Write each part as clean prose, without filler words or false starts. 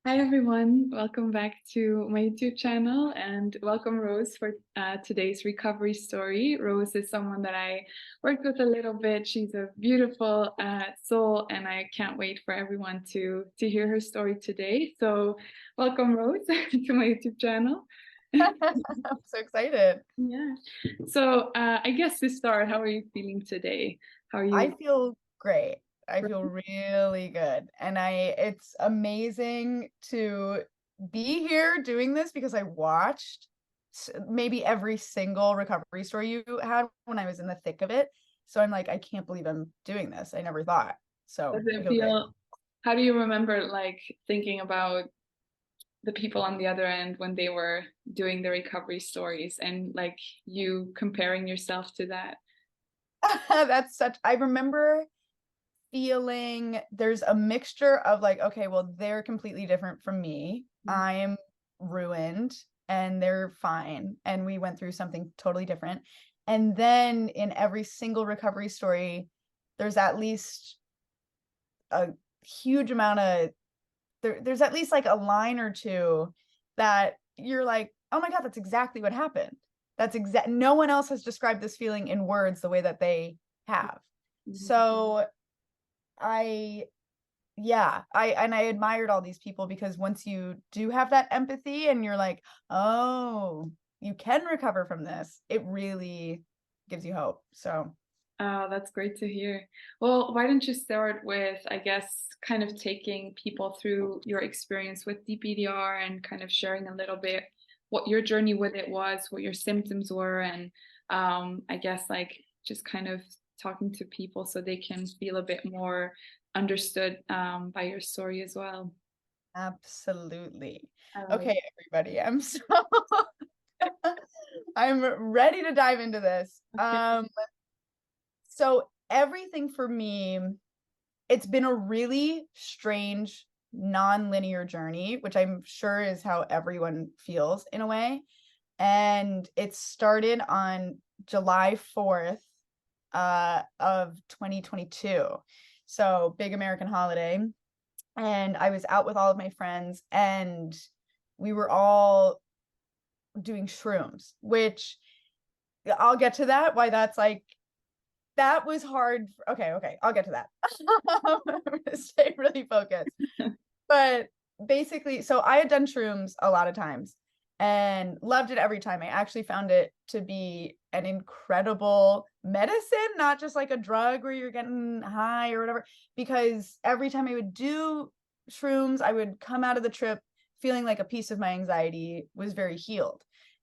Hi everyone, welcome back to my YouTube channel and welcome Rose for today's recovery story. Rose is someone that I worked with a little bit. She's a beautiful soul and I can't wait for everyone to hear her story today. So welcome Rose to my YouTube channel. I'm so excited. Yeah. So I guess to start, how are you feeling today? How are I you? feel great. I feel really good. And it's amazing to be here doing this because I watched maybe every single recovery story you had when I was in the thick of it. So I'm like, I can't believe I'm doing this. I never thought. Does So I it feel great. feel, how do you remember like thinking about the people on the other end when they were doing the recovery stories and like you comparing yourself to that? I remember feeling there's a mixture of like, okay, well, they're completely different from me. I'm ruined and they're fine. And we went through something totally different. And then in every single recovery story, there's at least a huge amount of there's at least like a line or two that you're like, oh my God, that's exactly what happened. No one else has described this feeling in words the way that they have. Mhm. So I I admired all these people because once you do have that empathy and you're like, oh, you can recover from this, it really gives you hope. So, Oh, that's great to hear. Well, why don't you start with, I guess, kind of taking people through your experience with DPDR and kind of sharing a little bit what your journey with it was, what your symptoms were, and I guess like just kind of talking to people so they can feel a bit more understood by your story as well. absolutely. All right. Okay, everybody, I'm ready to dive into this. Okay. So everything for me, it's been a really strange non-linear journey, which I'm sure is how everyone feels in a way. And it started on July 4th of 2022. So big American holiday. And I was out with all of my friends and we were all doing shrooms, which I'll get to that, why that's like that was hard. Okay, I'll get to that. I'm gonna stay really focused. But basically, so I had done shrooms a lot of times and loved it every time. I actually found it to be an incredible medicine, not just like a drug where you're getting high or whatever. Because every time I would do shrooms, I would come out of the trip feeling like a piece of my anxiety was very healed.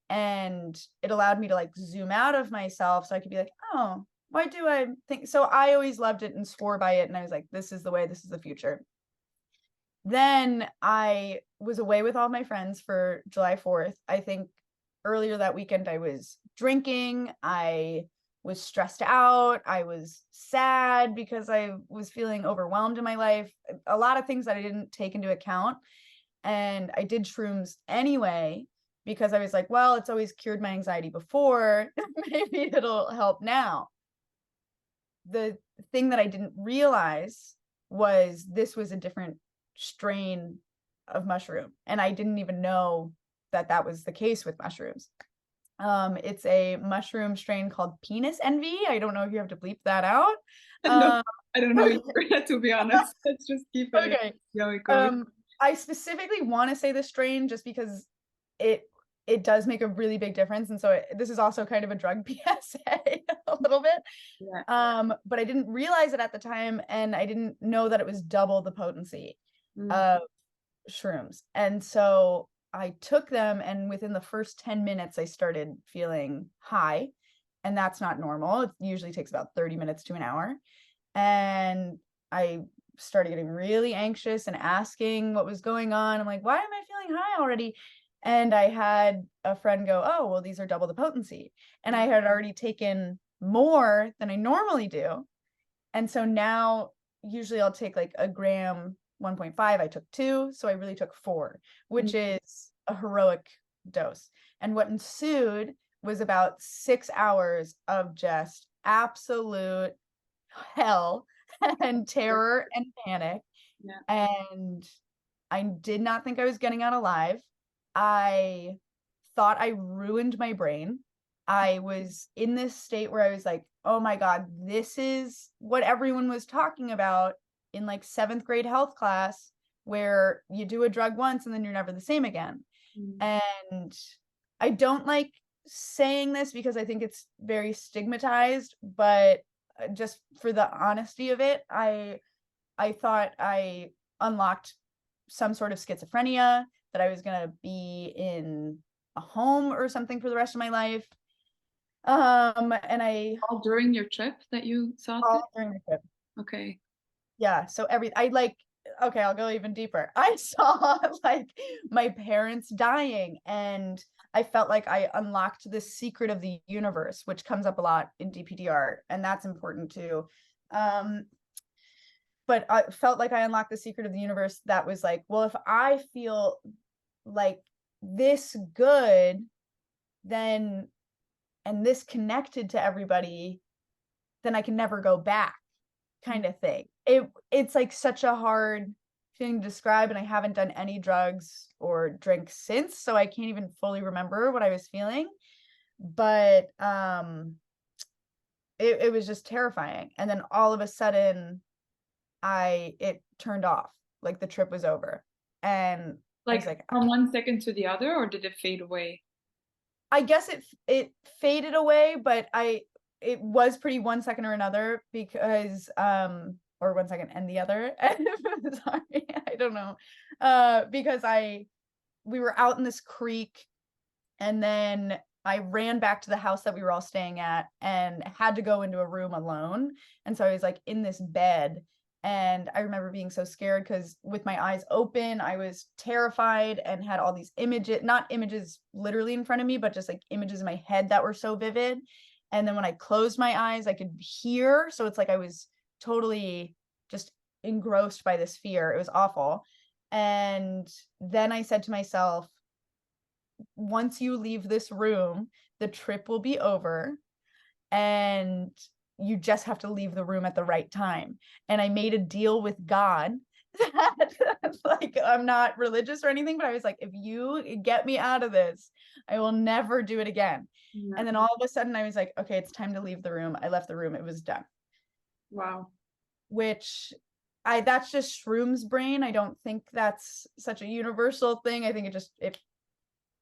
And it allowed me to like zoom out of myself so I could be like, oh, why do I think so? I always loved it and swore by it. And I was like, this is the way, this is the future. Then I was away with all my friends for July 4th. I think earlier that weekend I was drinking. I was stressed out. I was sad because I was feeling overwhelmed in my life. A lot of things that I didn't take into account. And I did shrooms anyway because I was like, well, it's always cured my anxiety before. Maybe it'll help now. The thing that I didn't realize was this was a different strain of mushroom. And I didn't even know that that was the case with mushrooms. It's a mushroom strain called penis envy. I don't know if you have to bleep that out. No, Um, I don't know either, to be honest. Let's just keep it okay. going. Um, I specifically want to say this strain just because it it does make a really big difference. And so this is also kind of a drug PSA a little bit. Yeah. But I didn't realize it at the time, and I didn't know that it was double the potency Mm. of shrooms. And so I took them, and within the first 10 minutes, I started feeling high. And that's not normal. It usually takes about 30 minutes to an hour. And I started getting really anxious and asking what was going on. I'm like, why am I feeling high already? And I had a friend go, oh, well, these are double the potency. And I had already taken more than I normally do. And so now usually I'll take like a gram 1.5. I took two. So I really took four, which is a heroic dose. And what ensued was about 6 hours of just absolute hell and terror and panic. Yeah. And I did not think I was getting out alive. I thought I ruined my brain. I was in this state where I was like, oh my God, this is what everyone was talking about in like seventh grade health class, where you do a drug once and then you're never the same again. Mm. And I don't like saying this because I think it's very stigmatized, but just for the honesty of it, I thought I unlocked some sort of schizophrenia, that I was going to be in a home or something for the rest of my life. And I All during your trip that you thought this? all during the trip. Okay. Yeah. So I like, okay, I'll go even deeper. I saw like my parents dying, and I felt like I unlocked the secret of the universe, which comes up a lot in DPDR, and that's important too. Um, but I felt like I unlocked the secret of the universe that was like, well, if I feel like this good, then, and this connected to everybody, then I can never go back, kind of thing. It's like such a hard thing to describe, and I haven't done any drugs or drink since, so I can't even fully remember what I was feeling. But it was just terrifying. And then all of a sudden it turned off, like the trip was over. And I was Like like, from one second to the other, or did it fade away? I guess it faded away, but it was pretty one second or another, because or one second and the other. Sorry, I don't know. Because we were out in this creek, and then I ran back to the house that we were all staying at and had to go into a room alone. And so I was like in this bed. And I remember being so scared because with my eyes open, I was terrified and had all these images, not images literally in front of me, but just like images in my head that were so vivid. And then when I closed my eyes, I could hear. So it's like I was totally just engrossed by this fear. It was awful. And then I said to myself, once you leave this room, the trip will be over, and you just have to leave the room at the right time. And I made a deal with God that like, I'm not religious or anything, but I was like, if you get me out of this, I will never do it again. Yeah. And then all of a sudden I was like, okay, it's time to leave the room. I left the room. It was done. Wow. Which that's just shrooms brain. I don't think that's such a universal thing. I think it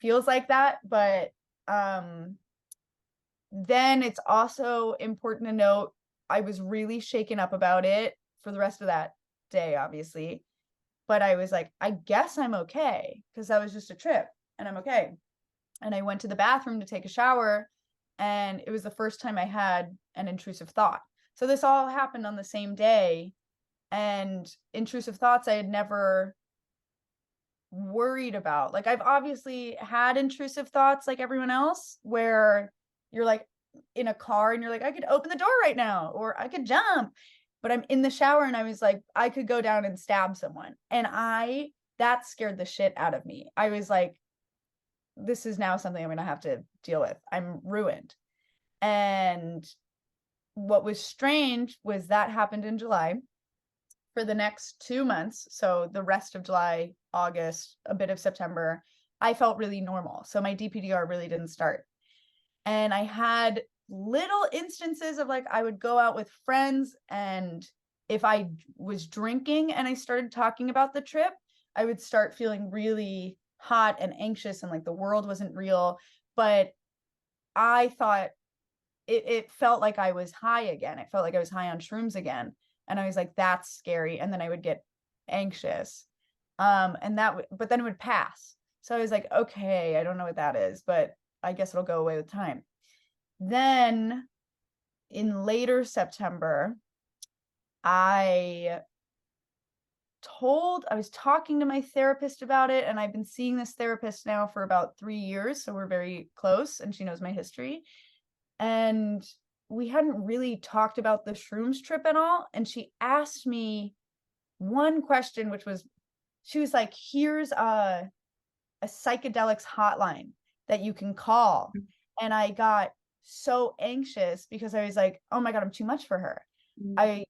feels like that. But then it's also important to note, I was really shaken up about it for the rest of that day, obviously. But I was like, I guess I'm okay, because that was just a trip and I'm okay. And I went to the bathroom to take a shower, and it was the first time I had an intrusive thought. So this all happened on the same day. And intrusive thoughts I had never worried about. Like, I've obviously had intrusive thoughts like everyone else, where you're like in a car and you're like, I could open the door right now, or I could jump. But I'm in the shower and I was like, I could go down and stab someone. And that scared the shit out of me. I was like, this is now something I'm going to have to deal with. I'm ruined. And what was strange was that happened in July. For the next 2 months, so the rest of July, August, a bit of September, I felt really normal. So my DPDR really didn't start. And I had little instances of like, I would go out with friends, and if I was drinking and I started talking about the trip, I would start feeling really hot and anxious, and like the world wasn't real. But I thought it felt like I was high again. It felt like I was high on shrooms again. And I was like, that's scary. And then I would get anxious. But then it would pass. So I was like, okay, I don't know what that is, but I guess it'll go away with time. Then in later September, I was talking to my therapist about it, and I've been seeing this therapist now for about 3 years. So we're very close, and she knows my history. And we hadn't really talked about the shrooms trip at all. And she asked me one question, which was, she was like, here's a psychedelics hotline that you can call. And I got so anxious because I was like, oh my God, I'm too much for her. Mm.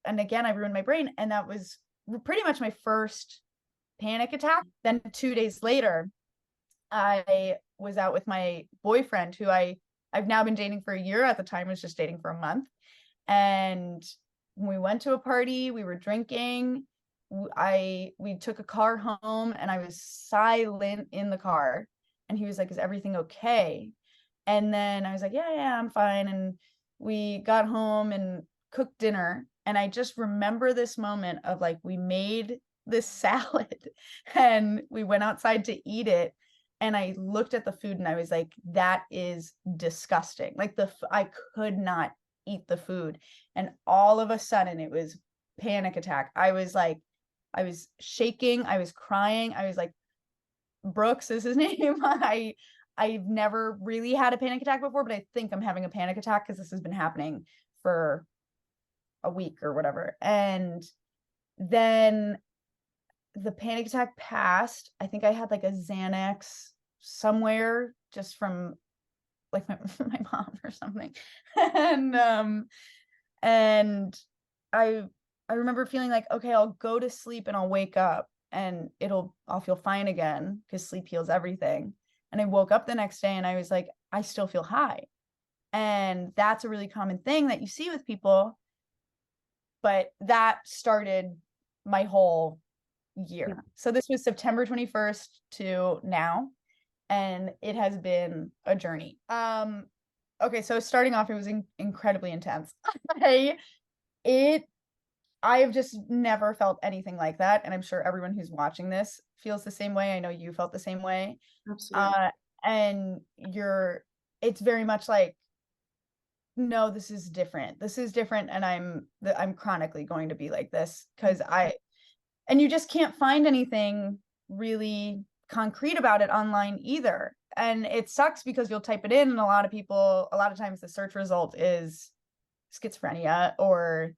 And again, I ruined my brain. And that was pretty much my first panic attack. Then 2 days later, I was out with my boyfriend, who I've now been dating for a year. At the time, I was just dating for a month. And we went to a party, we were drinking. We took a car home, and I was silent in the car. And he was like, "Is everything okay?" And then I was like, "Yeah, yeah, I'm fine." And we got home and cooked dinner. And I just remember this moment of like, we made this salad and we went outside to eat it. And I looked at the food and I was like, that is disgusting. Like, I could not eat the food. And all of a sudden it was panic attack. I was like, I was shaking, I was crying. I was like, Brooks is his name. I've never really had a panic attack before, but I think I'm having a panic attack because this has been happening for a week or whatever. And then the panic attack passed. I think I had like a Xanax somewhere just from like my mom or something. And I I remember feeling like, okay, I'll go to sleep and I'll wake up and I'll feel fine again because sleep heals everything. And I woke up the next day and I was like, I still feel high. And that's a really common thing that you see with people. But that started my whole Yeah. year. So this was September 21st to now, and it has been a journey. Okay, so starting off, it was incredibly intense. I it I have just never felt anything like that, and I'm sure everyone who's watching this feels the same way. I know you felt the same way. Absolutely. Uh, and it's very much like, no, this is different. This is different, and I'm chronically going to be like this because and you just can't find anything really concrete about it online either. And it sucks because you'll type it in, and a lot of times the search result is schizophrenia or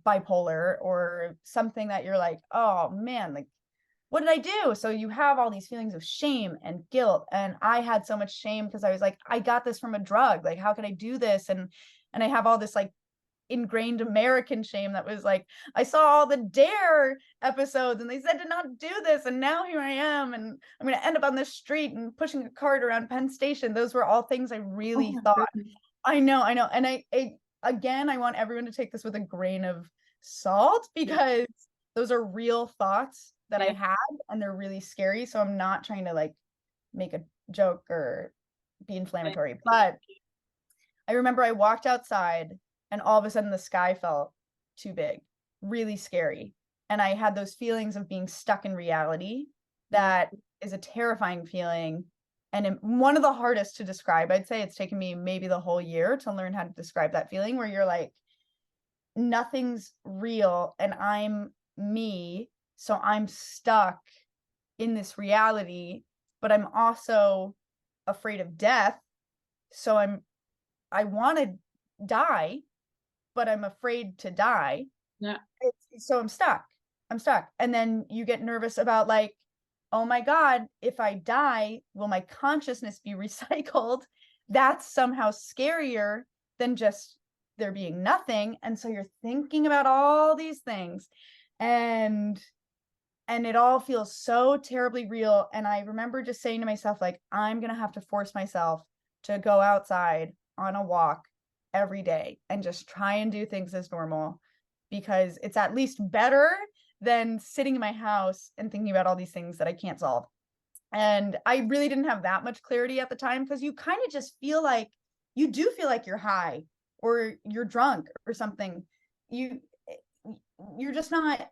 bipolar or something that you're like, oh man, like, what did I do? So you have all these feelings of shame and guilt. And I had so much shame because I was like, I got this from a drug. Like, how could I do this? And I have all this like ingrained American shame that was like, I saw all the Dare episodes and they said to not do this. And now here I am. And I'm going to end up on this street and pushing a cart around Penn Station. Those were all things I Oh really my thought. goodness. I know, I know. And again, I want everyone to take this with a grain of salt Yeah. because those are real thoughts that I Yeah. had and they're really scary. So I'm not trying to like make a joke or be I- inflammatory. But I remember I walked outside and all of a sudden the sky felt too big, really scary. And I had those feelings of being stuck in reality. Yeah. That is a terrifying feeling. And one of the hardest to describe. I'd say it's taken me maybe the whole year to learn how to describe that feeling where you're like, nothing's real and I'm me. So I'm stuck in this reality, but I'm also afraid of death. So I want to die, but I'm afraid to die. Yeah. So I'm stuck. I'm stuck. And then you get nervous about like, oh my God, if I die, will my consciousness be recycled? That's somehow scarier than just there being nothing. And so you're thinking about all these things. And it all feels so terribly real. And I remember just saying to myself, like, I'm going to have to force myself to go outside on a walk every day and just try and do things as normal because it's at least better than sitting in my house and thinking about all these things that I can't solve. And I really didn't have that much clarity at the time because you kind of just feel like you do feel like you're high or you're drunk or something. You you're just not,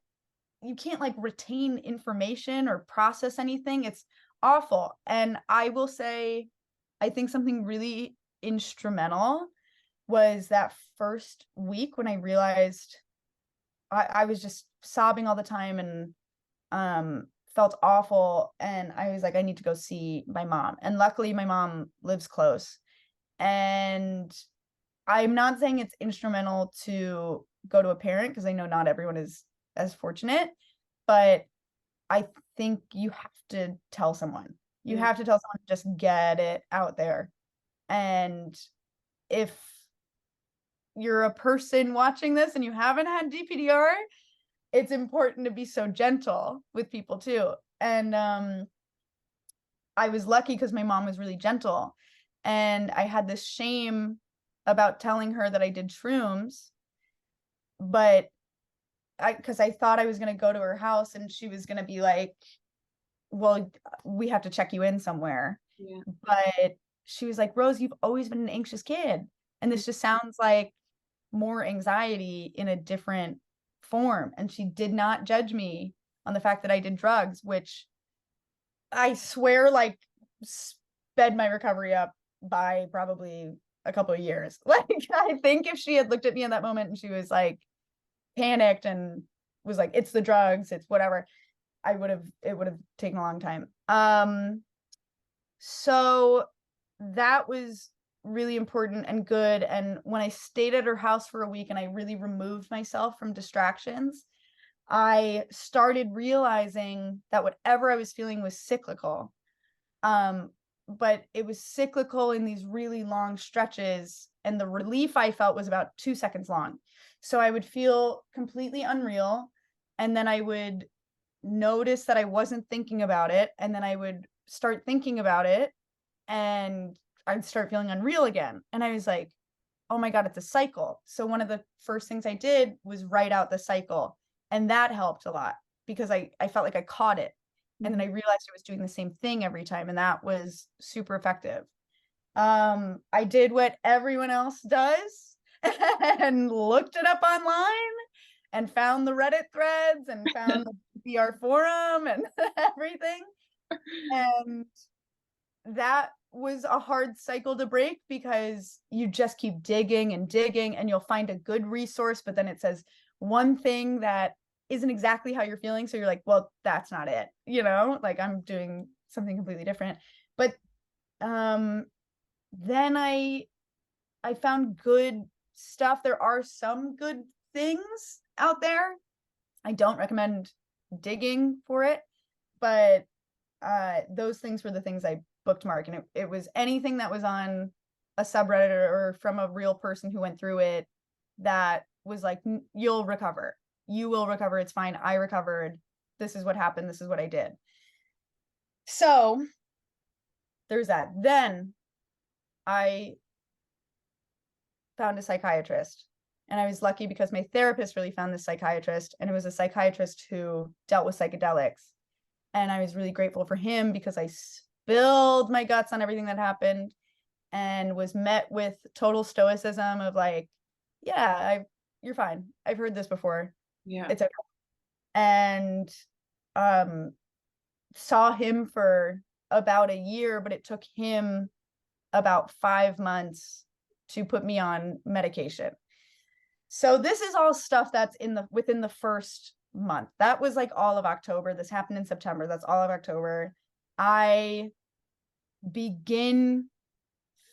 you can't like retain information or process anything. It's awful. And I will say, I think something really instrumental was that first week when I realized I was just sobbing all the time and felt awful. And I was like, I need to go see my mom. And luckily, my mom lives close. And I'm not saying it's instrumental to go to a parent because I know not everyone is as fortunate, but I think you have to tell someone. You Yeah. have to tell someone, just get it out there. And if you're a person watching this and you haven't had DPDR, it's important to be so gentle with people too. And I was lucky because my mom was really gentle, and I had this shame about telling her that I did shrooms, but because I thought I was going to go to her house and she was going to be like, well, we have to check you in somewhere. Yeah. But she was like, Rose, you've always been an anxious kid. And this just sounds like more anxiety in a different form. And she did not judge me on the fact that I did drugs, which I swear like sped my recovery up by probably a couple of years. Like, I think if she had looked at me in that moment and she was like panicked and was like, it's the drugs, it's whatever, it would have taken a long time. So that was really important and good. And when I stayed at her house for a week and I really removed myself from distractions, I started realizing that whatever I was feeling was cyclical. Um, but it was cyclical in these really long stretches, and the relief I felt was about 2 seconds long. So I would feel completely unreal, and then I would notice that I wasn't thinking about it, and then I would start thinking about it, and I'd start feeling unreal again. And I was like, oh my God, it's a cycle. So one of the first things I did was write out the cycle. And that helped a lot because I felt like I caught it. And then I Mhm. realized I was doing the same thing every time. And that was super effective. I did what everyone else does and looked it up online and found the Reddit threads and found the DPR forum and everything. And that was a hard cycle to break because you just keep digging and digging and you'll find a good resource, but then it says one thing that isn't exactly how you're feeling. So you're like, well, that's not it, like I'm doing something completely different. But um then I found good stuff. There are some good things out there. I don't recommend digging for it, but those things were the things I bookmark, and it was anything that was on a subreddit or from a real person who went through it that was like, you'll recover, you will recover, it's fine, I recovered, this is what happened, this is what I did. So there's that. Then I found a psychiatrist, and I was lucky because my therapist really found this psychiatrist, and it was a psychiatrist who dealt with psychedelics. And I was really grateful for him because I spilled my guts on everything that happened and was met with total stoicism of like, yeah, you're fine. I've heard this before. Yeah. It's okay. And um saw him for about a year, but it took him about 5 months to put me on medication. So this is all stuff that's within the first month. That was like all of October. This happened in September. That's all of October. I begin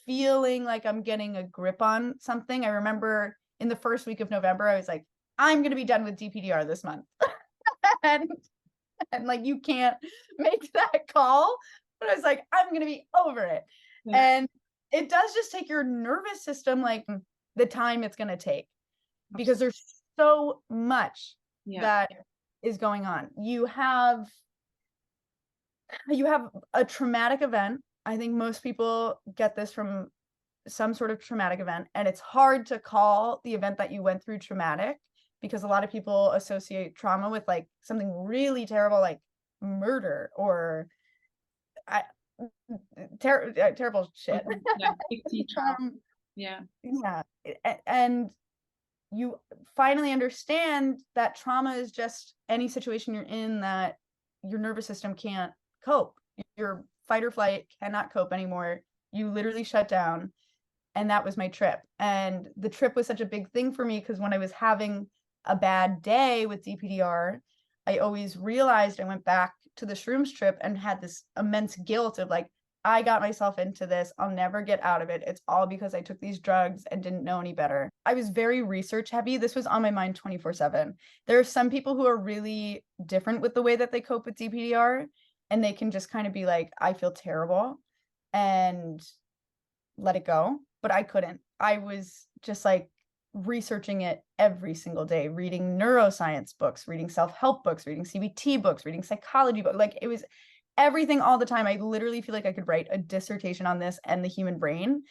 feeling like I'm getting a grip on something. I remember in the first week of November, I was like, I'm going to be done with DPDR this month. and, and like, you can't make that call. But I was like, I'm going to be over it. Yeah. And it does just take your nervous system, like the time it's going to take, because Absolutely. there's so much Yeah. that is going on. You have a traumatic event. I think most people get this from some sort of traumatic event, and it's hard to call the event that you went through traumatic because a lot of people associate trauma with like something really terrible like murder or I, terrible shit. Something, yeah, big T trauma. um, Yeah. yeah, and you finally understand that trauma is just any situation you're in that your nervous system can't cope. Your fight or flight cannot cope anymore. You literally shut down. And that was my trip. And the trip was such a big thing for me because when I was having a bad day with DPDR, I always realized I went back to the shrooms trip and had this immense guilt of like, I got myself into this. I'll never get out of it. It's all because I took these drugs and didn't know any better. I was very research heavy. This was on my mind 24/7. There are some people who are really different with the way that they cope with DPDR, and they can just kind of be like, I feel terrible and let it go. But I couldn't. I was just like researching it every single day, reading neuroscience books, reading self-help books, reading CBT books, reading psychology books. Like it was everything all the time. I literally feel like I could write a dissertation on this and the human brain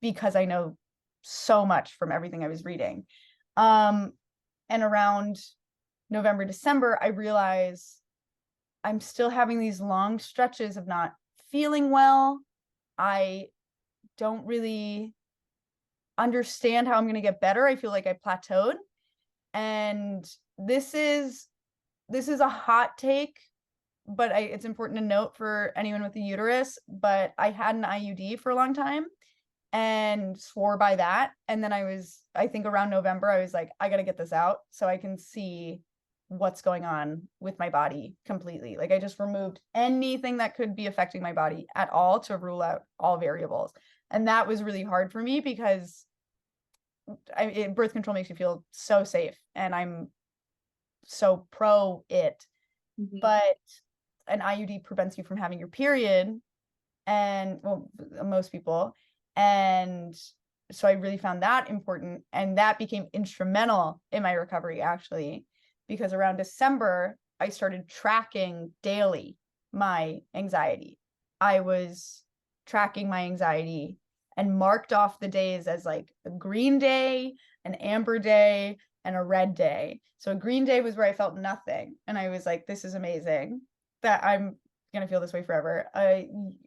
because I know so much from everything I was reading. And around November, December, I realize I'm still having these long stretches of not feeling well. I don't really understand how I'm going to get better. I feel like I plateaued. And this is a hot take, but it's important to note for anyone with a uterus, but I had an IUD for a long time and swore by that. And then I think around November, I was like, I got to get this out so I can see what's going on with my body completely. Like I just removed anything that could be affecting my body at all to rule out all variables. And that was really hard for me because birth control makes you feel so safe and I'm so pro it. Mhm. But an IUD prevents you from having your period, and well, most people. And so I really found that important, and that became instrumental in my recovery actually, because around December I started tracking daily my anxiety. I was tracking my anxiety and marked off the days as like a green day, an amber day, and a red day. So a green day was where I felt nothing, and I was like, this is amazing that I'm gonna feel this way forever.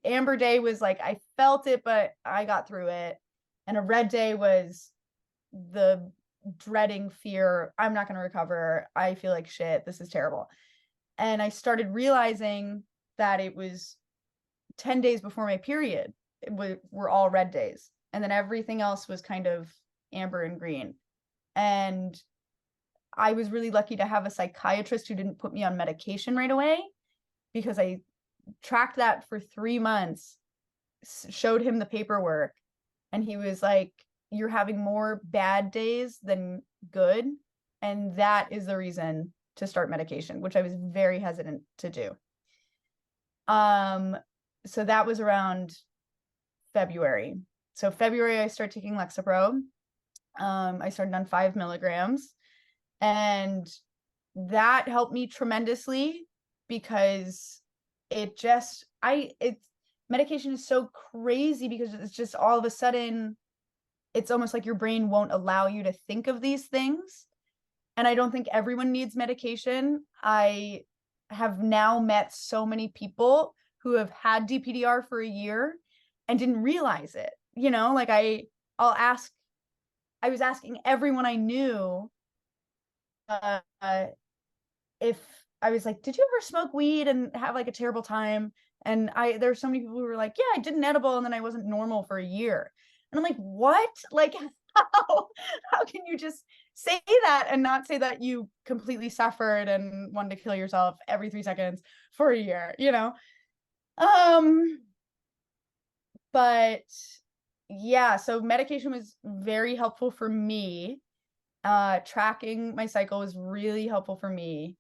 Amber day was like I felt it, but I got through it. And a red day was the dreading fear. I'm not gonna recover. I feel like shit. This is terrible. And I started realizing that it was 10 days before my period. Were all red days. And then everything else was kind of amber and green. And I was really lucky to have a psychiatrist who didn't put me on medication right away because I tracked that for 3 months, showed him the paperwork, and he was like, you're having more bad days than good. And that is the reason to start medication, which I was very hesitant to do. So that was around February. So February, I started taking Lexapro. I started on 5 milligrams, and that helped me tremendously because it's medication is so crazy because it's just all of a sudden it's almost like your brain won't allow you to think of these things. And I don't think everyone needs medication. I have now met so many people who have had DPDR for a year and didn't realize it. Like I was asking everyone I knew uh, if I was like, did you ever smoke weed and have like a terrible time? And there's so many people who were like, yeah, I did an edible and then I wasn't normal for a year. And I'm like, what? Like, how can you just say that and not say that you completely suffered and wanted to kill yourself every 3 seconds for a year? Um, but yeah, so medication was very helpful for me. Tracking my cycle was really helpful for me.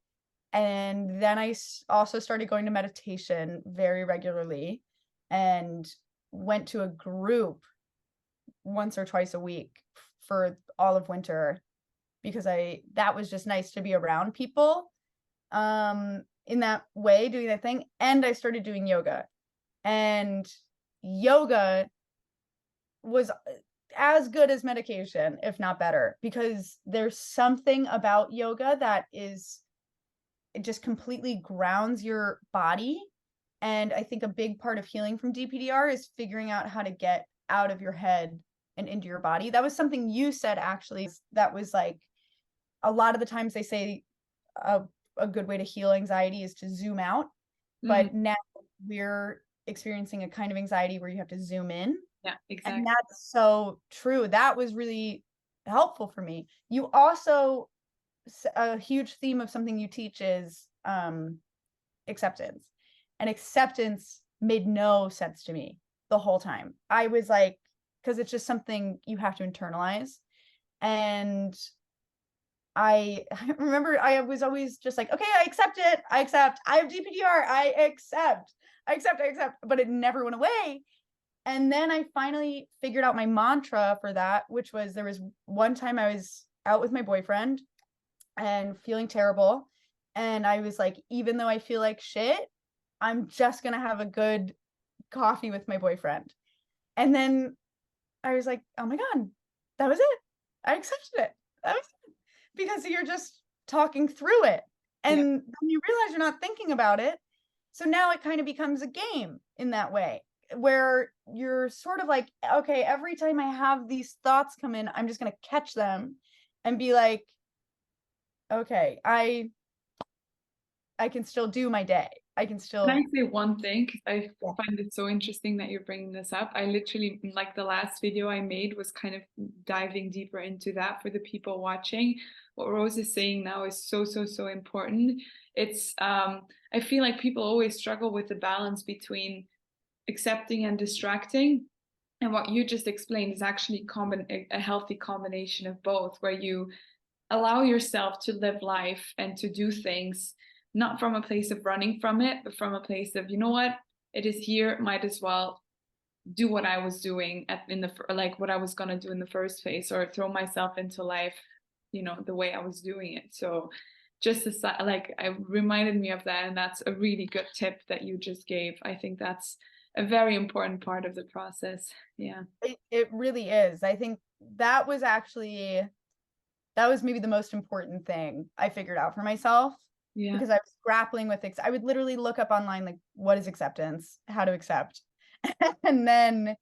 And then I also started going to meditation very regularly and went to a group once or twice a week for all of winter because that was just nice to be around people in that way, doing that thing. And I started doing yoga. And yoga was as good as medication, if not better, because there's something about yoga that it just completely grounds your body. And I think a big part of healing from DPDR is figuring out how to get out of your head and into your body. That was something you said, actually, that was like a lot of the times they say a good way to heal anxiety is to zoom out. Mm, But now we're experiencing a kind of anxiety where you have to zoom in. yeah, And exactly. that's so true. That was really helpful for me. You also, a huge theme of something you teach is acceptance. And acceptance made no sense to me the whole time. I was like, because it's just something you have to internalize. And I remember I was always just like, okay, I accept it. I accept. I have DPDR. I accept. I accept. But it never went away. And then I finally figured out my mantra for that, which was, there was one time I was out with my boyfriend and feeling terrible. And I was like, even though I feel like shit, I'm just going to have a good coffee with my boyfriend. And then I was like, oh my God, that was it. I accepted it. That was it. Because you're just talking through it. Yeah. And then you realize you're not thinking about it. So now it kind of becomes a game in that way, where you're sort of like, okay, every time I have these thoughts come in, I'm just going to catch them and be like, okay, I can still do my day. I can Can I still, say one thing? 'Cause I yeah. find it so interesting that you're bringing this up. I literally, like the last video I made was kind of diving deeper into that for the people watching. What Rose is saying now is so, so, so important. It's, I feel like people always struggle with the balance between accepting and distracting. And what you just explained is actually a healthy combination of both, where you allow yourself to live life and to do things not from a place of running from it, but from a place of, you know what, it is here, might as well do what I was doing in the like what I was gonna do in the first place, or throw myself into life, the way I was doing it. So just like it reminded me of that, and that's a really good tip that you just gave. I think that's a very important part of the process. Yeah. It really is. I think that was actually, that was maybe the most important thing I figured out for myself, Yeah. because I was grappling with I would literally look up online, like, what is acceptance, how to accept. And then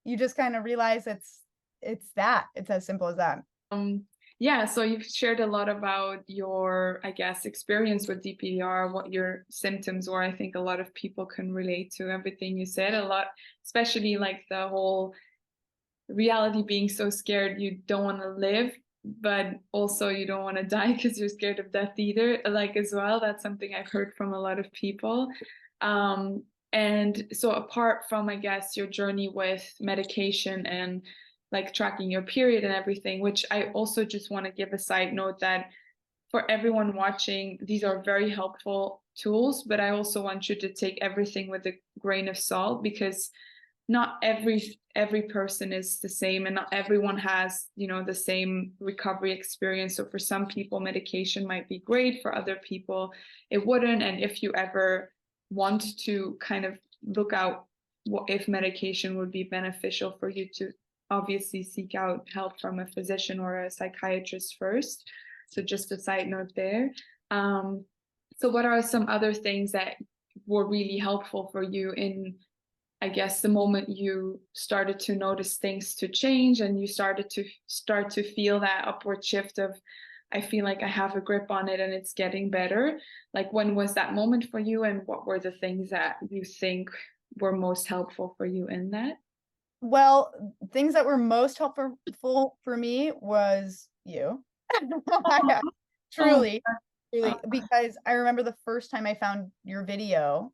you just kind of realize it's as simple as that. Um, yeah, so you've shared a lot about your, I guess, experience with DPDR, what your symptoms were. I think a lot of people can relate to everything you said. A lot, especially like the whole reality being so scared you don't want to live, but also you don't want to die because you're scared of death either. Like as well, that's something I've heard from a lot of people. Um, and so apart from, I guess, your journey with medication and like tracking your period and everything, which I also just want to give a side note that for everyone watching, these are very helpful tools, but I also want you to take everything with a grain of salt, because not every person is the same, and not everyone has the same recovery experience. So for some people medication might be great, for other people it wouldn't. And if you ever want to kind of look out what if medication would be beneficial for you, to obviously seek out help from a physician or a psychiatrist first. So just a side note there. So what are some other things that were really helpful for you in, I guess, the moment you started to notice things to change and you started to feel that upward shift of, I feel like I have a grip on it and it's getting better? Like, when was that moment for you, and what were the things that you think were most helpful for you in that? Well, things that were most helpful for me was you. Oh, Truly, truly, because I remember the first time I found your video,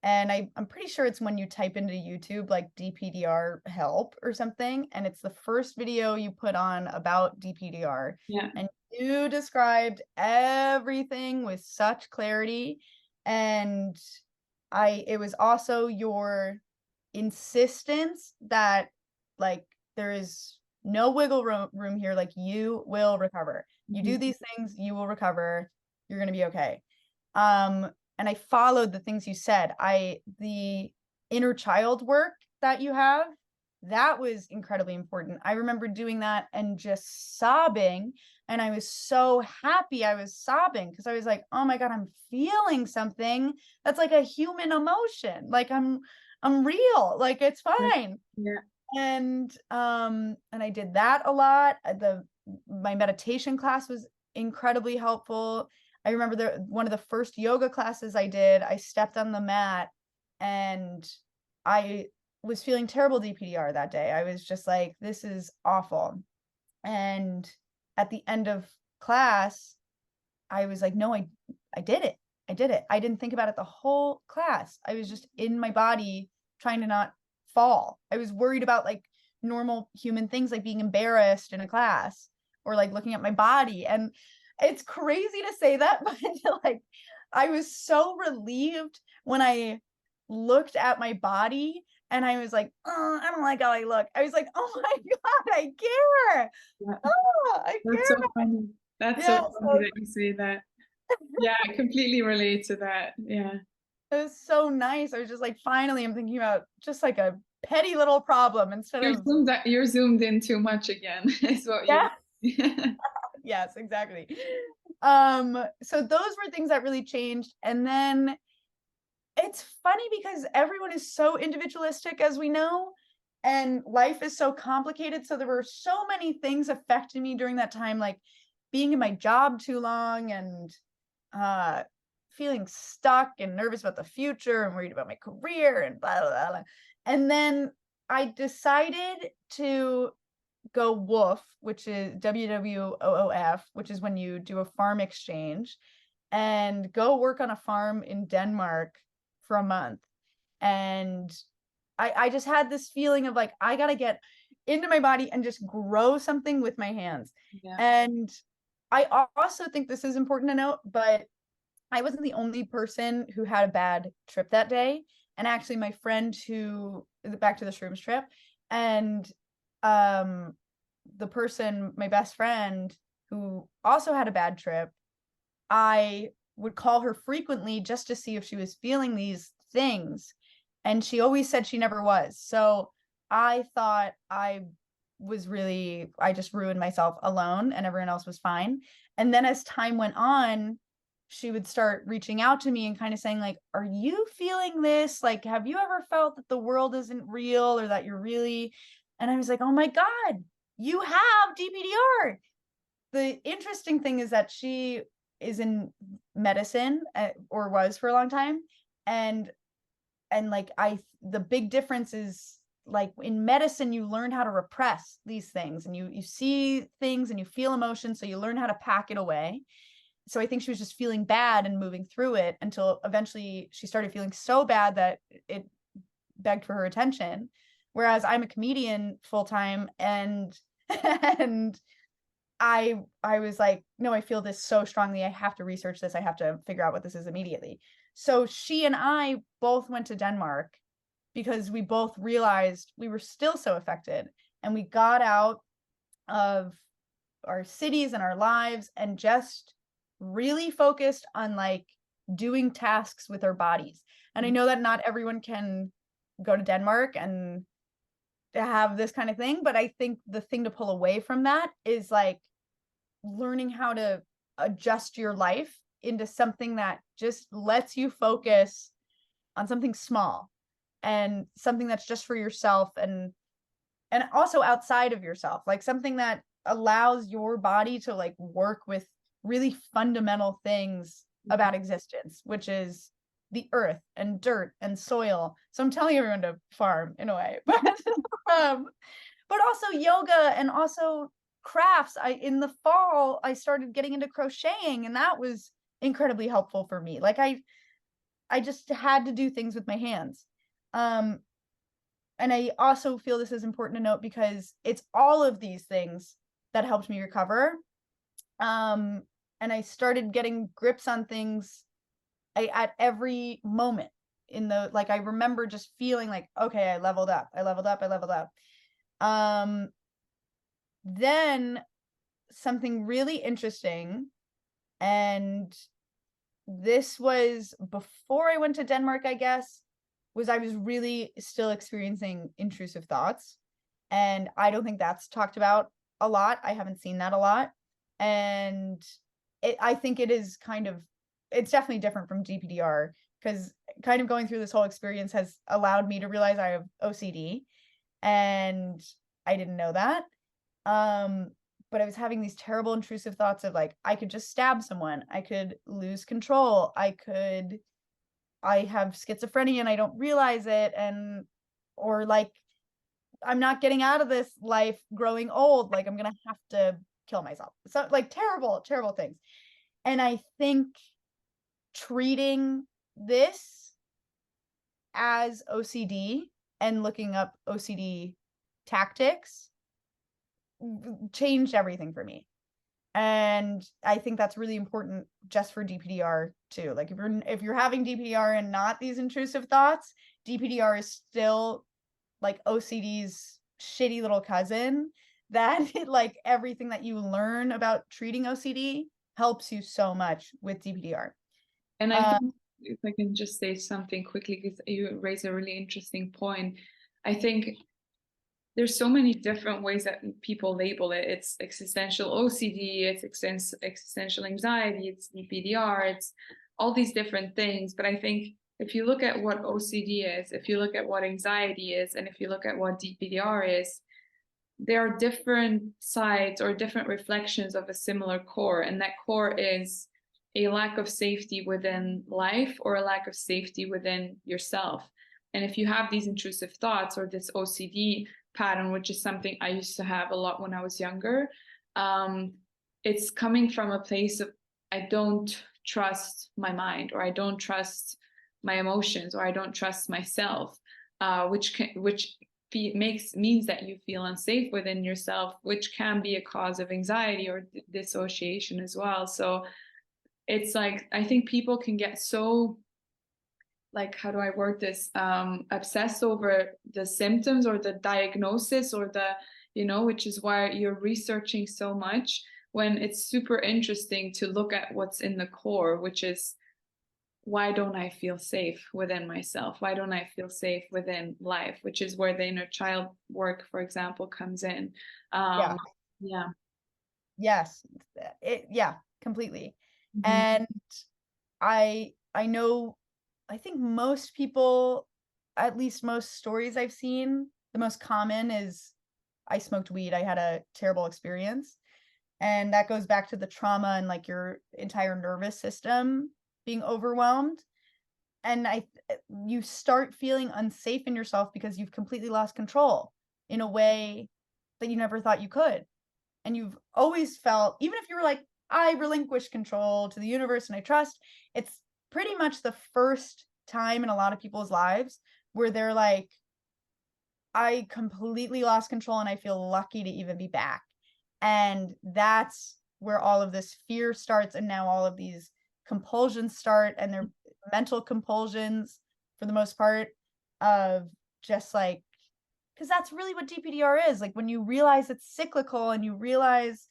and I'm pretty sure it's when you type into YouTube like DPDR help or something, and it's the first video you put on about DPDR, yeah. and you described everything with such clarity. And it was also your insistence that, like, there is no wiggle room here, like, you will recover. You do Mhm. these things, you will recover. You're going to be okay. um and I followed the things you said. The inner child work that you have, that was incredibly important. I remember doing that and just sobbing, and I was so happy I was sobbing, because I was like, oh my God, I'm feeling something that's like a human emotion. Like, I'm real, like, it's fine. Yeah. And I did that a lot. The My meditation class was incredibly helpful. I remember one of the first yoga classes I did, I stepped on the mat and I was feeling terrible DPDR that day. I was just like, this is awful. And at the end of class, I was like, no, I did it. I did it. I didn't think about it the whole class. I was just in my body trying to not fall. I was worried about like normal human things, like being embarrassed in a class or like looking at my body. And it's crazy to say that, but like, I was so relieved when I looked at my body and I was like, I don't like how I look. I was like, oh my God, I care. Yeah. Oh, I That's so care. funny. That's so Yeah. funny So that you say that. Yeah, I completely relate to that. Yeah. it was so nice. I was just like, finally, I'm thinking about just like a petty little problem instead of, You're zoomed in too much again, is what you yeah, mean. yes, exactly. So those were things that really changed. And then it's funny because everyone is so individualistic, as we know, and life is so complicated. So there were so many things affecting me during that time, like being in my job too long and uh, feeling stuck and nervous about the future and worried about my career and blah, blah, blah, blah. And then I decided to go WOOF, which is WWOOF, which is when you do a farm exchange and go work on a farm in Denmark for a month. And I just had this feeling of like, I got to get into my body and just grow something with my hands. Yeah. And I also think this is important to note, but I wasn't the only person who had a bad trip that day. And actually, my friend who, back to the shrooms trip, and um, the person, my best friend, who also had a bad trip, I would call her frequently just to see if she was feeling these things. And she always said she never was. So I thought I just ruined myself alone and everyone else was fine. And then as time went on, she would start reaching out to me and kind of saying, like, are you feeling this? Like, have you ever felt that the world isn't real or that you're really? And I was like, oh my God, you have DPDR. The interesting thing is that she is in medicine, or was for a long time, and like the big difference is like in medicine you learn how to repress these things and you see things and you feel emotions, so you learn how to pack it away. So I think she was just feeling bad and moving through it until eventually she started feeling so bad that it begged for her attention. Whereas I'm a comedian full time, and and I was like, no, I feel this so strongly. I have to research this. I have to figure out what this is immediately. So she and I both went to Denmark because we both realized we were still so affected, and we got out of our cities and our lives and just really focused on like doing tasks with our bodies. And I know that not everyone can go to Denmark and have this kind of thing, but I think the thing to pull away from that is like learning how to adjust your life into something that just lets you focus on something small and something that's just for yourself, and also outside of yourself, like something that allows your body to like work with really fundamental things about existence, which is the earth and dirt and soil. So I'm telling everyone to farm in a way, um, but also yoga and also crafts. I In the fall I started getting into crocheting, and that was incredibly helpful for me. Like I just had to do things with my hands. Um and I also feel this is important to note because it's all of these things that helped me recover. Um and I started getting grips on things at every moment in the, like, I remember just feeling like, okay, I leveled up. I leveled up. I leveled up. Um then something really interesting, and this was before I went to Denmark, I guess, was I was really still experiencing intrusive thoughts. And I don't think that's talked about a lot. I haven't seen that a lot. And I think it is kind of, it's definitely different from DPDR, because kind of going through this whole experience has allowed me to realize I have OCD, and I didn't know that. Um, but I was having these terrible intrusive thoughts of like, I could just stab someone, I could lose control, I have schizophrenia and I don't realize it, and or like I'm not getting out of this life growing old, like I'm gonna have to kill myself. So like terrible, terrible things. And I think treating this as OCD and looking up OCD tactics changed everything for me. And I think that's really important just for DPDR too. Like if you're having DPDR and not these intrusive thoughts, DPDR is still like OCD's shitty little cousin that like everything that you learn about treating OCD helps you so much with DPDR. And I Uh, think if I can just say something quickly, because you raise a really interesting point. I think there's so many different ways that people label it. It's existential OCD, it's existential anxiety, it's DPDR, it's all these different things. But I think if you look at what OCD is, if you look at what anxiety is, and if you look at what DPDR is, there are different sides or different reflections of a similar core. And that core is a lack of safety within life or a lack of safety within yourself. And if you have these intrusive thoughts or this OCD pattern, which is something I used to have a lot when I was younger, it's coming from a place of I don't trust my mind, or I don't trust my emotions, or I don't trust myself, which means that you feel unsafe within yourself, which can be a cause of anxiety or dissociation as well. So it's like I think people can get so, like, how do I word this, obsessed over the symptoms or the diagnosis or the, which is why you're researching so much, when it's super interesting to look at what's in the core, which is, why don't I feel safe within myself? Why don't I feel safe within life? Which is where the inner child work, for example, comes in. yeah. Yeah. Yes. Yeah, completely. Mhm. And I know, I think most people, at least most stories I've seen, the most common is I smoked weed. I had a terrible experience. And that goes back to the trauma and like your entire nervous system being overwhelmed. And you start feeling unsafe in yourself because you've completely lost control in a way that you never thought you could. And you've always felt, even if you were like, I relinquish control to the universe and I trust, it's pretty much the first time in a lot of people's lives where they're like, I completely lost control and I feel lucky to even be back. And that's where all of this fear starts. And now all of these compulsions start, and they're mental compulsions for the most part, of just like, because that's really what DPDR is. Like when you realize it's cyclical and you realize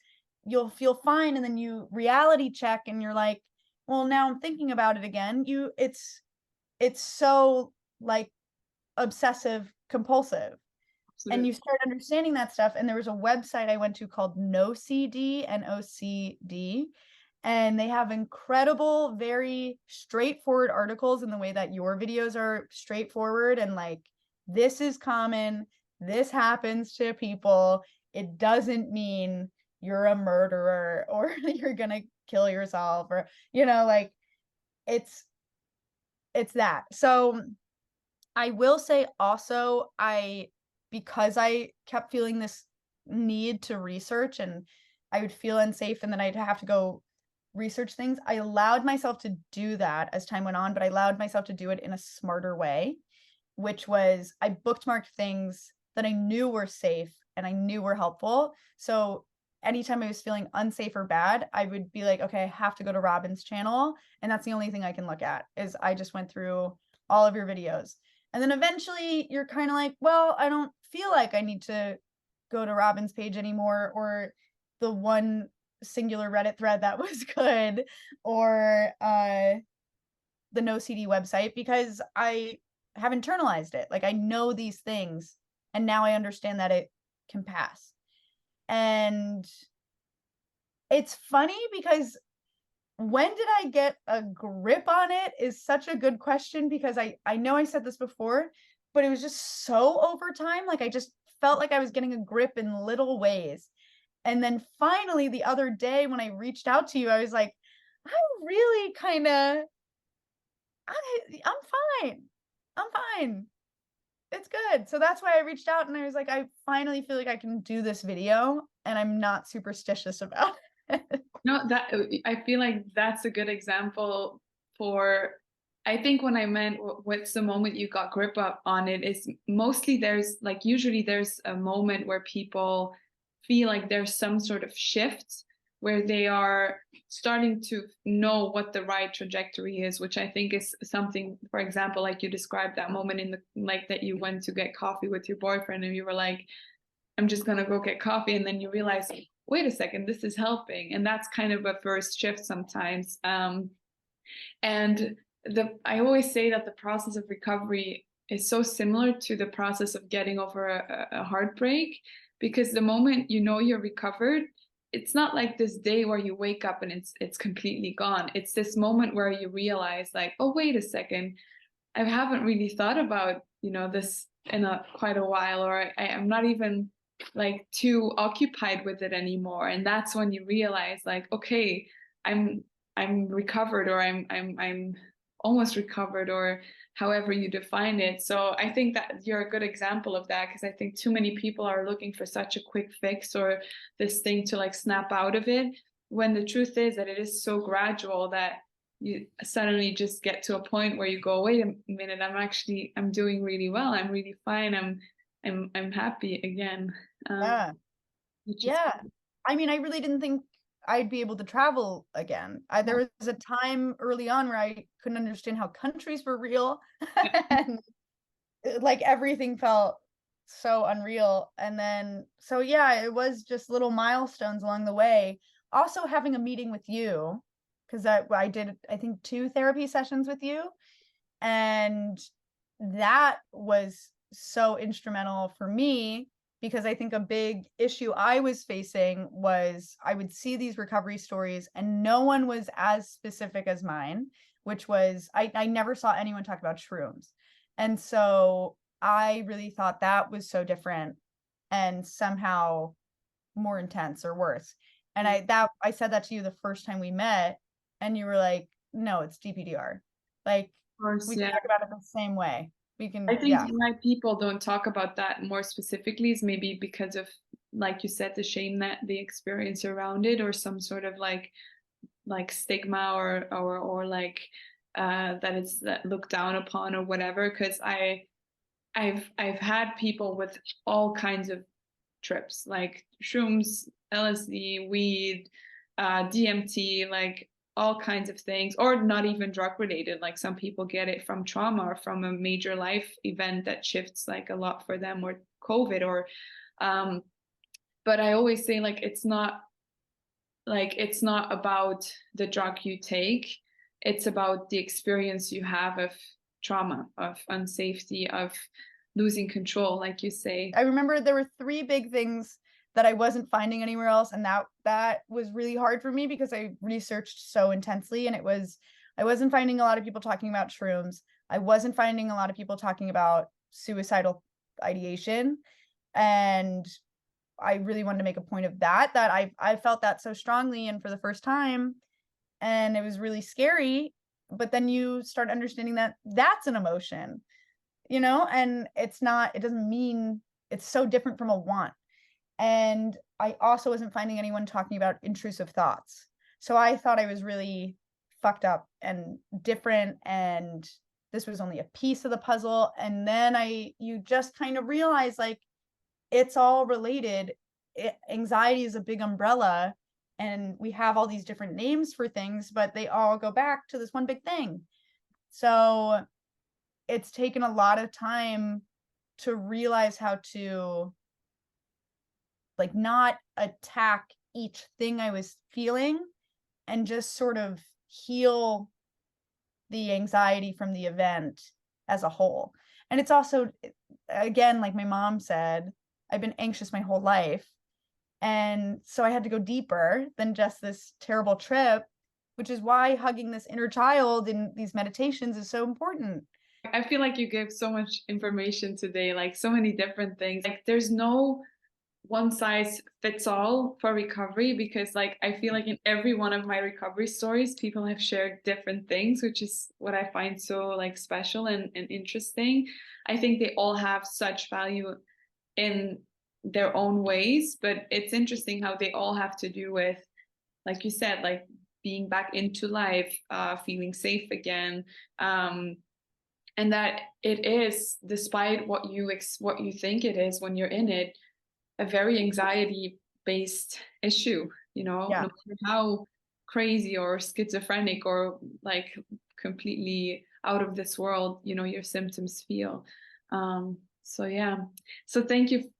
you'll feel fine, and then you reality check and you're like, well, now I'm thinking about it again. It's so like obsessive compulsive, and Absolutely. you start understanding that stuff. And there was a website I went to called NoCD, NOCD, and they have incredible, very straightforward articles in the way that your videos are straightforward and like, this is common, this happens to people. It doesn't mean you're a murderer or you're gonna kill yourself, or like, it's it's that. So I will say also, because I kept feeling this need to research, and I would feel unsafe and then I'd have to go research things, I allowed myself to do that as time went on, but I allowed myself to do it in a smarter way, which was I bookmarked things that I knew were safe and I knew were helpful. So anytime I was feeling unsafe or bad, I would be like, okay, I have to go to Robin's channel. And that's the only thing I can look at. Is I just went through all of your videos. And then eventually you're kind of like, well, I don't feel like I need to go to Robin's page anymore, or the one singular Reddit thread that was good, or the NoCD website, because I have internalized it. Like I know these things, and now I understand that it can pass. And it's funny because when did I get a grip on it is such a good question, because I know I said this before, but it was just so over time. Like I just felt like I was getting a grip in little ways. And then finally the other day when I reached out to you, I was like, I'm really kind of I'm fine. I'm fine. It's good. So that's why I reached out and I was like, I finally feel like I can do this video and I'm not superstitious about it. No, that I feel like that's a good example for. I think when I meant what's the moment you got grip up on it is mostly there's usually there's a moment where people feel like there's some sort of shift where they are starting to know what the right trajectory is, which I think is something, for example, like you described that moment in the, like that you went to get coffee with your boyfriend and you were like, I'm just going to go get coffee. And then you realize, wait a second, this is helping. And that's kind of a first shift sometimes. And I always say that the process of recovery is so similar to the process of getting over a heartbreak, because the moment you know you're recovered, it's not like this day where you wake up and it's completely gone. It's this moment where you realize like, oh, wait a second, I haven't really thought about, this in quite a while, or I'm not even like too occupied with it anymore. And that's when you realize like, okay, I'm I'm recovered, or I'm almost recovered, or however you define it. So I think that you're a good example of that, because I think too many people are looking for such a quick fix or this thing to like snap out of it, when the truth is that it is so gradual that you suddenly just get to a point where you go, wait a minute, I'm doing really well. I'm really fine. I'm happy again. Yeah. Which is Yeah. I mean, I really didn't think I'd be able to travel again. There was a time early on where I couldn't understand how countries were real and like everything felt so unreal. And then, so yeah, it was just little milestones along the way. Also having a meeting with you, because I did, I think, 2 therapy sessions with you. And that was so instrumental for me, because I think a big issue I was facing was I would see these recovery stories and no one was as specific as mine, which was I never saw anyone talk about shrooms. And so I really thought that was so different and somehow more intense or worse. And I said that to you the first time we met, and you were like, no, it's DPDR. Like, course, we can yeah. talk about it the same way. We I can, think yeah. why people don't talk about that more specifically is maybe because of, like you said, the shame that they experience around it, or some sort of like stigma, or like that it's that looked down upon or whatever. Because I've had people with all kinds of trips, like shrooms, LSD, weed, DMT, like all kinds of things, or not even drug related. Like some people get it from trauma or from a major life event that shifts like a lot for them, or COVID, or um, but I always say like it's not about the drug you take. It's about the experience you have of trauma, of unsafety, of losing control, like you say. I remember there were 3 big things that I wasn't finding anywhere else, and that was really hard for me because I researched so intensely, and I wasn't finding a lot of people talking about shrooms. I wasn't finding a lot of people talking about suicidal ideation, and I really wanted to make a point of that I felt that so strongly and for the first time, and it was really scary. But then you start understanding that that's an emotion, and it doesn't mean it's so different from a want. And I also wasn't finding anyone talking about intrusive thoughts. So I thought I was really fucked up and different, and this was only a piece of the puzzle. And then you just kind of realize like it's all related. Anxiety is a big umbrella, and we have all these different names for things, but they all go back to this one big thing. So it's taken a lot of time to realize how to like not attack each thing I was feeling, and just sort of heal the anxiety from the event as a whole. And it's also, again, like my mom said, I've been anxious my whole life. And so I had to go deeper than just this terrible trip, which is why hugging this inner child in these meditations is so important. I feel like you gave so much information today, like so many different things. Like there's no one size fits all for recovery, because like I feel like in every one of my recovery stories, people have shared different things, which is what I find so like special and interesting. I think they all have such value in their own ways, but it's interesting how they all have to do with, like you said, like being back into life, feeling safe again, and that it is, despite what you think it is when you're in it, a very anxiety based issue. Yeah. no matter how crazy or schizophrenic or like completely out of this world, your symptoms feel. So yeah. So thank you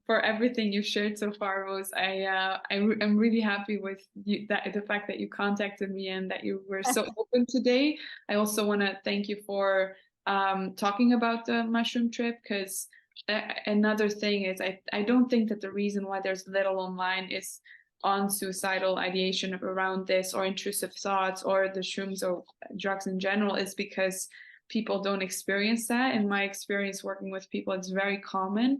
for everything you've shared so far, Rose. I'm really happy with you, that the fact that you contacted me and that you were so open today. I also want to thank you for talking about the mushroom trip, because another thing is I don't think that the reason why there's little online is on suicidal ideation around this, or intrusive thoughts, or the shrooms or drugs in general, is because people don't experience that. In my experience working with people, it's very common.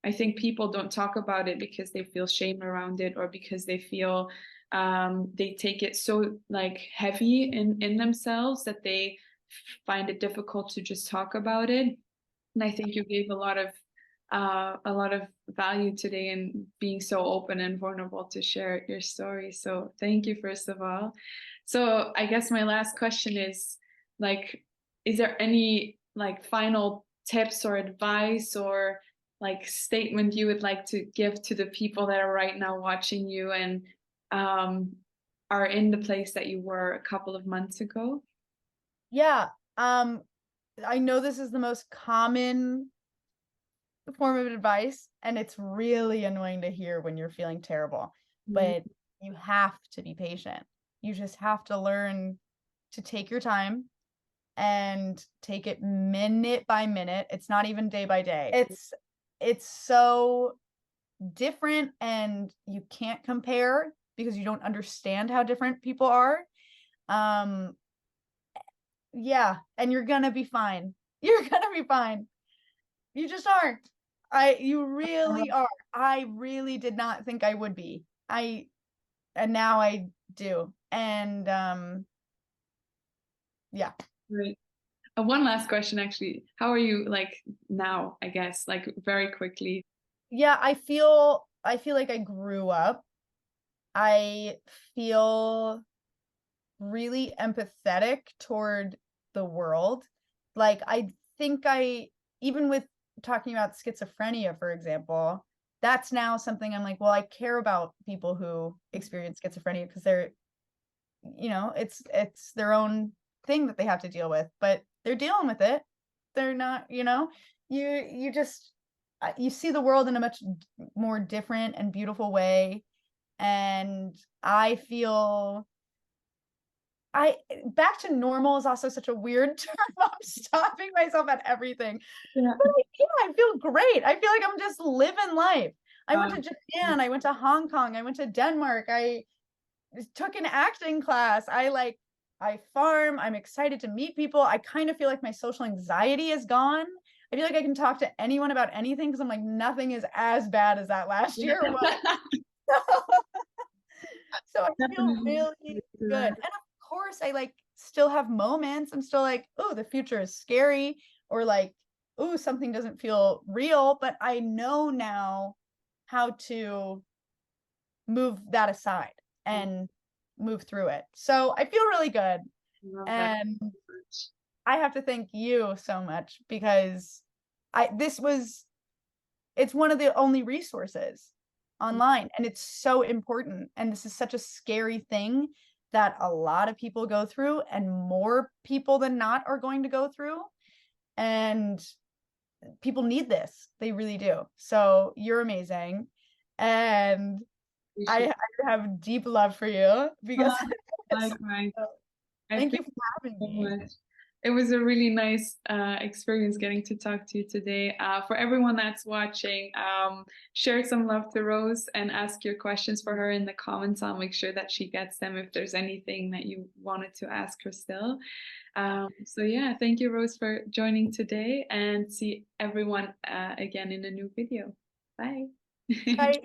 I think people don't talk about it because they feel shame around it, or because they feel they take it so like heavy in themselves that they find it difficult to just talk about it. And I think you gave a lot of value today in being so open and vulnerable to share your story. So thank you, first of all. So I guess my last question is, like, is there any like final tips or advice or like statement you would like to give to the people that are right now watching you and um, are in the place that you were a couple of months ago? Yeah. I know this is the most common form of advice, and it's really annoying to hear when you're feeling terrible, Mm, but you have to be patient. You just have to learn to take your time and take it minute by minute. It's not even day by day. It's so different, and you can't compare because you don't understand how different people are. Um yeah, and you're gonna be fine. You're gonna be fine. You just aren't. You really are. I really did not think I would be. And now I do. And yeah. right. One last question, actually. How are you like now, I guess, like very quickly? Yeah, I feel like I grew up. I feel really empathetic toward the world. Like I think even with talking about schizophrenia, for example, that's now something I'm like, well, I care about people who experience schizophrenia because they're, it's their own thing that they have to deal with, but they're dealing with it. They're not, you just you see the world in a much more different and beautiful way. And I feel I back to normal is also such a weird term. I'm stopping myself at everything. Yeah. But yeah, I feel great. I feel like I'm just living life. I went to Um, Japan, I went to Hong Kong, I went to Denmark, I took an acting class. I farm, I'm excited to meet people. I kind of feel like my social anxiety is gone. I feel like I can talk to anyone about anything because I'm like, nothing is as bad as that last year was. So I feel definitely. really good. And of course, I like still have moments. I'm still like, oh, the future is scary, or like, oh, something doesn't feel real. But I know now how to move that aside and move through it. So I feel really good. Love that And so much. I have to thank you so much because this was it's one of the only resources online, and it's so important, and this is such a scary thing that a lot of people go through, and more people than not are going to go through, and people need this. They really do. So you're amazing, and Appreciate I have deep love for you it. because Likewise. I thank appreciate you for having it so me. much. It was a really nice experience getting to talk to you today. For everyone that's watching, share some love to Rose and ask your questions for her in the comments. I'll make sure that she gets them if there's anything that you wanted to ask her still. So yeah, thank you, Rose, for joining today, and see everyone again in a new video. Bye. Bye.